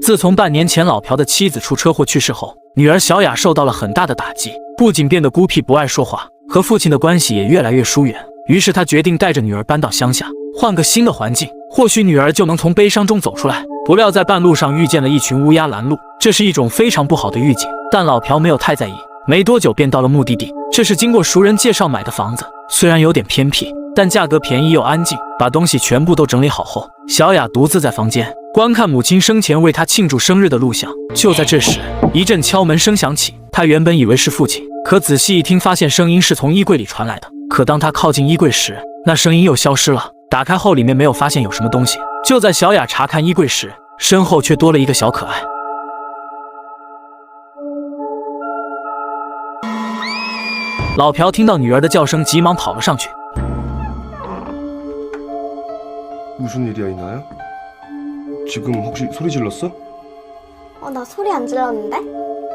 自从半年前老朴的妻子出车祸去世后，女儿小雅受到了很大的打击，不仅变得孤僻不爱说话，和父亲的关系也越来越疏远。于是他决定带着女儿搬到乡下，换个新的环境，或许女儿就能从悲伤中走出来。不料在半路上遇见了一群乌鸦拦路，这是一种非常不好的预警，但老朴没有太在意。没多久便到了目的地，这是经过熟人介绍买的房子，虽然有点偏僻，但价格便宜又安静。把东西全部都整理好后，小雅独自在房间观看母亲生前为她庆祝生日的录像。就在这时，一阵敲门声响起，她原本以为是父亲，可仔细一听，发现声音是从衣柜里传来的。可当她靠近衣柜时，那声音又消失了。打开后，里面没有发现有什么东西。就在小雅查看衣柜时，身后却多了一个小可爱。老朴听到女儿的叫声，急忙跑了上去。무슨일이야이나야？지금혹시소리질렀어？나소리안질렀는데？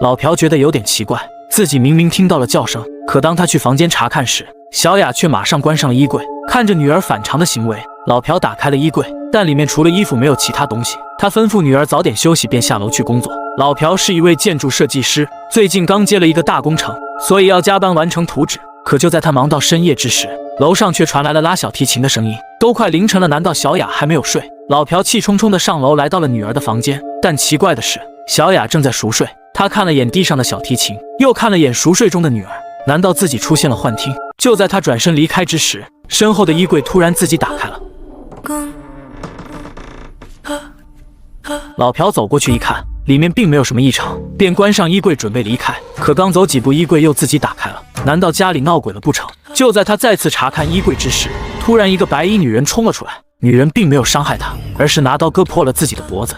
老朴觉得有点奇怪，自己明明听到了叫声，可当他去房间查看时，小雅却马上关上了衣柜。看着女儿反常的行为，老朴打开了衣柜，但里面除了衣服没有其他东西。他吩咐女儿早点休息，便下楼去工作。老朴是一位建筑设计师，最近刚接了一个大工程，所以要加班完成图纸。可就在他忙到深夜之时，楼上却传来了拉小提琴的声音。都快凌晨了，难道小雅还没有睡？老朴气冲冲地上楼，来到了女儿的房间。但奇怪的是，小雅正在熟睡。他看了眼地上的小提琴，又看了眼熟睡中的女儿，难道自己出现了幻听？就在他转身离开之时，身后的衣柜突然自己打开了。老朴走过去一看，里面并没有什么异常，便关上衣柜准备离开。可刚走几步，衣柜又自己打开了。难道家里闹鬼了不成？就在他再次查看衣柜之时，突然一个白衣女人冲了出来。女人并没有伤害他，而是拿刀割破了自己的脖子。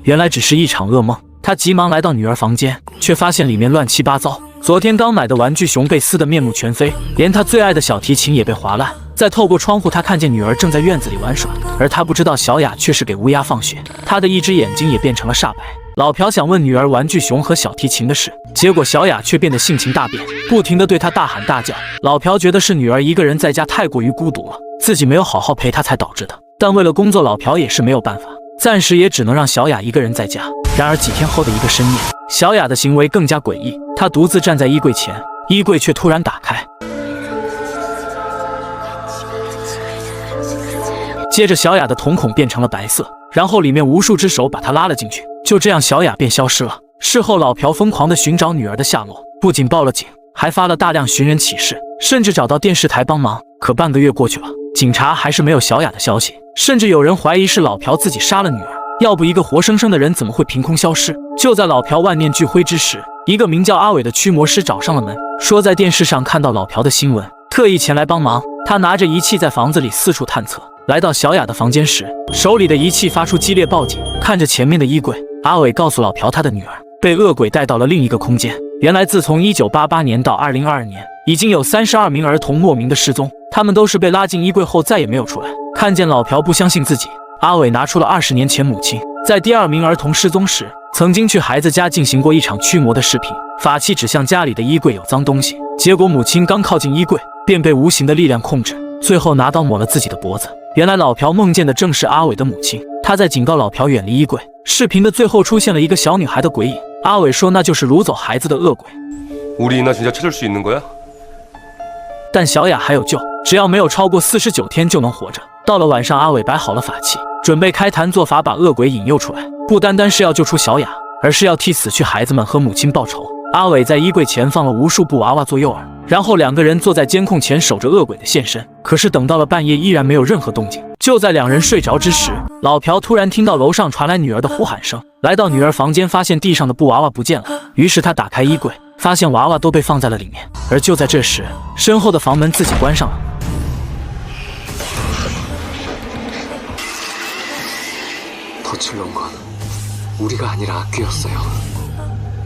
原来只是一场噩梦。他急忙来到女儿房间，却发现里面乱七八糟。昨天刚买的玩具熊被撕得面目全非，连他最爱的小提琴也被划烂。再透过窗户，他看见女儿正在院子里玩耍，而他不知道小雅却是给乌鸦放血，他的一只眼睛也变成了煞白。老朴想问女儿玩具熊和小提琴的事，结果小雅却变得性情大变，不停地对他大喊大叫。老朴觉得是女儿一个人在家太过于孤独了，自己没有好好陪她才导致的。但为了工作，老朴也是没有办法，暂时也只能让小雅一个人在家。然而几天后的一个深夜，小雅的行为更加诡异。她独自站在衣柜前，衣柜却突然打开，接着小雅的瞳孔变成了白色，然后里面无数只手把她拉了进去。就这样，小雅便消失了。事后，老朴疯狂地寻找女儿的下落，不仅报了警，还发了大量寻人启事，甚至找到电视台帮忙。可半个月过去了，警察还是没有小雅的消息，甚至有人怀疑是老朴自己杀了女儿。要不一个活生生的人怎么会凭空消失？就在老朴万念俱灰之时，一个名叫阿伟的驱魔师找上了门，说在电视上看到老朴的新闻，特意前来帮忙。他拿着仪器在房子里四处探测，来到小雅的房间时，手里的仪器发出激烈报警。看着前面的衣柜，阿伟告诉老朴，他的女儿被恶鬼带到了另一个空间。原来自从1988年到2022年，已经有32名儿童莫名的失踪，他们都是被拉进衣柜后再也没有出来。看见老朴不相信自己，阿伟拿出了20年前母亲在第2名儿童失踪时，曾经去孩子家进行过一场驱魔的视频，法器指向家里的衣柜有脏东西，结果母亲刚靠近衣柜，便被无形的力量控制，最后拿刀抹了自己的脖子。原来老朴梦见的正是阿伟的母亲，他在警告老朴远离衣柜。视频的最后出现了一个小女孩的鬼影，阿伟说那就是掳走孩子的恶鬼。우리이나진짜찾을수있는거야？但小雅还有救，只要没有超过49天就能活着。到了晚上，阿伟摆好了法器，准备开坛做法把恶鬼引诱出来，不单单是要救出小雅，而是要替死去孩子们和母亲报仇。阿伟在衣柜前放了无数布娃娃做诱饵，然后2个人坐在监控前守着恶鬼的现身。可是等到了半夜，依然没有任何动静。就在2人睡着之时，老朴突然听到楼上传来女儿的呼喊声，来到女儿房间，发现地上的布娃娃不见了。于是他打开衣柜，发现娃娃都被放在了里面。而就在这时，身后的房门自己关上了。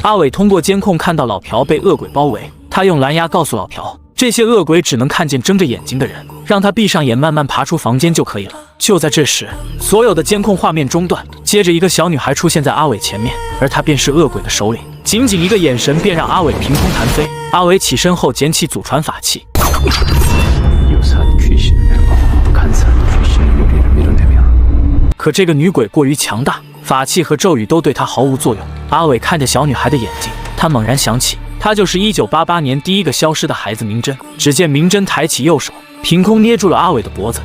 阿伟通过监控看到老朴被恶鬼包围，他用蓝牙告诉老朴，这些恶鬼只能看见睁着眼睛的人，让他闭上眼慢慢爬出房间就可以了。就在这时，所有的监控画面中断，接着一个小女孩出现在阿伟前面，而她便是恶鬼的首领。仅仅一个眼神便让阿伟凭空弹飞。阿伟起身后捡起祖传法器，可这个女鬼过于强大，法器和咒语都对他毫无作用。阿伟看着小女孩的眼睛，他猛然想起，她就是1988年第一个消失的孩子明真。只见明真抬起右手，凭空捏住了阿伟的脖子。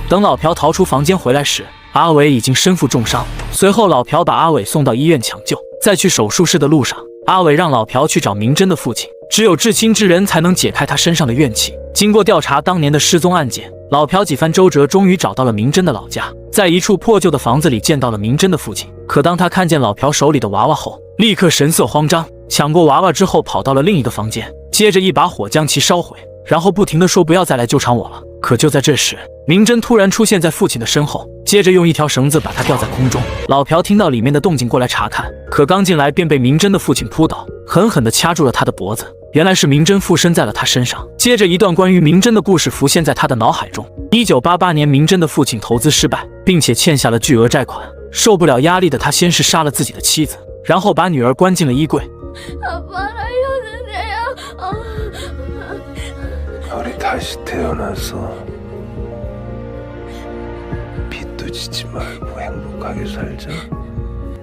等老朴逃出房间回来时，阿伟已经身负重伤。随后老朴把阿伟送到医院抢救。在去手术室的路上，阿伟让老朴去找明真的父亲，只有至亲之人才能解开他身上的怨气。经过调查当年的失踪案件，老朴几番周折，终于找到了明真的老家，在一处破旧的房子里见到了明真的父亲。可当他看见老朴手里的娃娃后，立刻神色慌张，抢过娃娃之后跑到了另一个房间，接着一把火将其烧毁，然后不停地说不要再来纠缠我了。可就在这时，明真突然出现在父亲的身后，接着用一条绳子把他吊在空中。老朴听到里面的动静过来查看，可刚进来便被明真的父亲扑倒，狠狠地掐住了他的脖子。原来是明真附身在了他身上。接着一段关于明真的故事浮现在他的脑海中。1988年，明真的父亲投资失败，并且欠下了巨额债款，受不了压力的他先是杀了自己的妻子，然后把女儿关进了衣柜。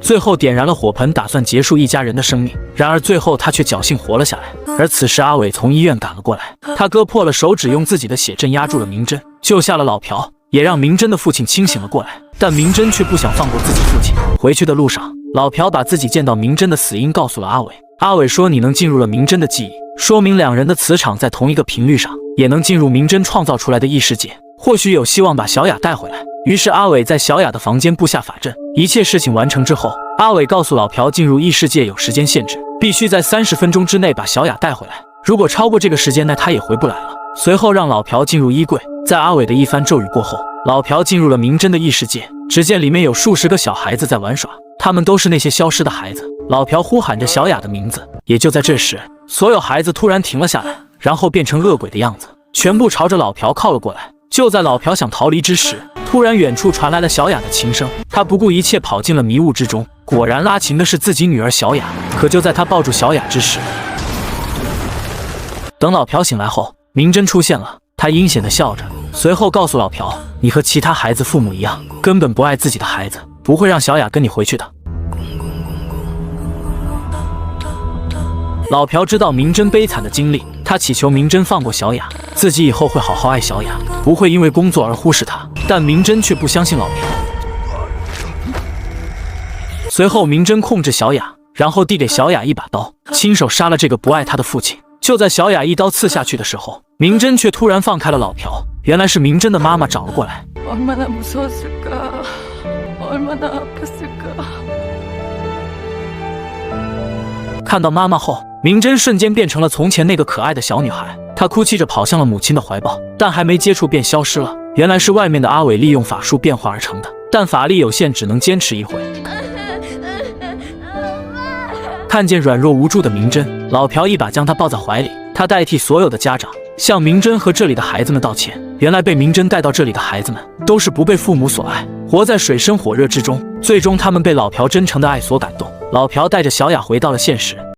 最后点燃了火盆，打算结束一家人的生命。然而最后他却侥幸活了下来。而此时阿伟从医院赶了过来，他割破了手指，用自己的血镇压住了明真，救下了老朴，也让明真的父亲清醒了过来。但明真却不想放过自己父亲。回去的路上，老朴把自己见到明真的死因告诉了阿伟。阿伟说，你能进入了明真的记忆，说明两人的磁场在同一个频率上，也能进入明真创造出来的异世界，或许有希望把小雅带回来。于是阿伟在小雅的房间布下法阵。一切事情完成之后，阿伟告诉老朴，进入异世界有时间限制，必须在30分钟之内把小雅带回来，如果超过这个时间，那他也回不来了。随后让老朴进入衣柜，在阿伟的一番咒语过后，老朴进入了明真的异世界。只见里面有数十个小孩子在玩耍，他们都是那些消失的孩子。老朴呼喊着小雅的名字。也就在这时，所有孩子突然停了下来，然后变成恶鬼的样子，全部朝着老朴靠了过来。就在老朴想逃离之时，突然远处传来了小雅的琴声，他不顾一切跑进了迷雾之中。果然拉琴的是自己女儿小雅。可就在他抱住小雅之时，等老朴醒来后，明真出现了。他阴险地笑着，随后告诉老朴，你和其他孩子父母一样，根本不爱自己的孩子，不会让小雅跟你回去的。老朴知道明真悲惨的经历，他祈求明真放过小雅，自己以后会好好爱小雅，不会因为工作而忽视她。但明真却不相信老朴。随后明真控制小雅，然后递给小雅一把刀，亲手杀了这个不爱她的父亲。就在小雅一刀刺下去的时候，明真却突然放开了老朴。原来是明真的妈妈找了过来。看到妈妈后，明真瞬间变成了从前那个可爱的小女孩。她哭泣着跑向了母亲的怀抱，但还没接触便消失了。原来是外面的阿伟利用法术变化而成的，但法力有限，只能坚持一回。看见软弱无助的明真，老朴一把将她抱在怀里。他代替所有的家长向明真和这里的孩子们道歉。原来被明真带到这里的孩子们都是不被父母所爱，活在水深火热之中。最终他们被老朴真诚的爱所感动。老朴带着小雅回到了现实。